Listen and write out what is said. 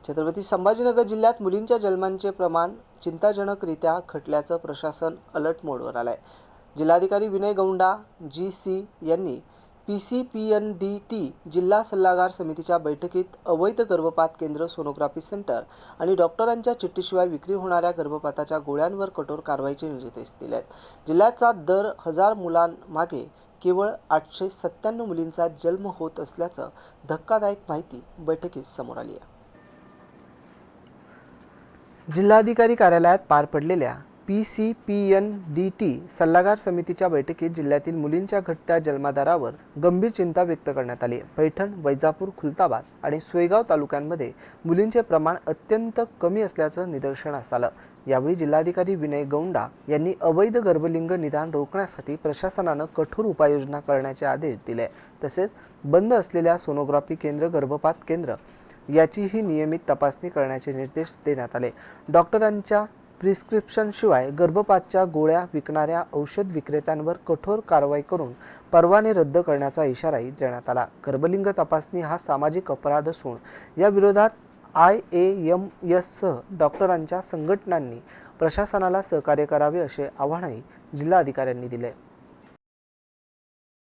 छत्रपती संभाजीनगर जिल्ह्यात मुलींच्या जन्मांचे प्रमाण चिंताजनकरित्या घटल्याचं प्रशासन अलर्ट मोडवर आलंय। जिल्हाधिकारी विनय गौंडा जी.सी. यांनी PCPNDT जिल्हा सल्लागार समितीच्या बैठकीत अवैध गर्भपात केंद्र, सोनोग्राफी सेंटर आणि डॉक्टरांच्या चिठ्ठीशिवाय विक्री होणाऱ्या गर्भपाताच्या गोळ्यांवर कठोर कारवाईचे निर्देश दिले आहेत। जिल्ह्याचा दर 1000 मुलांमागे केवळ 897 मुलींचा जन्म होत असल्याचं धक्कादायक माहिती बैठकीत समोर आली आहे। जिल्हाधिकारी कार्यालयात पार पडलेल्या PCPNDT सल्लागार समितीच्या बैठकीत जिल्ह्यातील मुलींच्या घटत्या जन्मदरावर गंभीर चिंता व्यक्त करण्यात आली। पैठण, वैजापूर, खुलताबाद आणि सोयगाव तालुक्यांमध्ये मुलींचे प्रमाण अत्यंत कमी असल्याचं निदर्शनास आलं। यावेळी जिल्हाधिकारी विनय गौंडा यांनी अवैध गर्भलिंग निदान रोखण्यासाठी प्रशासनानं कठोर उपाययोजना करण्याचे आदेश दिले। तसेच बंद असलेल्या सोनोग्राफी केंद्र, गर्भपात केंद्र याचीही नियमित तपासणी करण्याचे निर्देश देण्यात आले। डॉक्टरांच्या प्रिस्क्रिप्शनशिवाय गर्भपातच्या गोळ्या विकणाऱ्या औषध विक्रेत्यांवर कठोर कारवाई करून परवाने रद्द करण्याचा इशाराही देण्यात आला। गर्भलिंग तपासणी हा सामाजिक अपराध असून या विरोधात IAMS सह डॉक्टरांच्या संघटनांनी प्रशासनाला सहकार्य करावे असे आवाहनही जिल्हाधिकाऱ्यांनी दिले।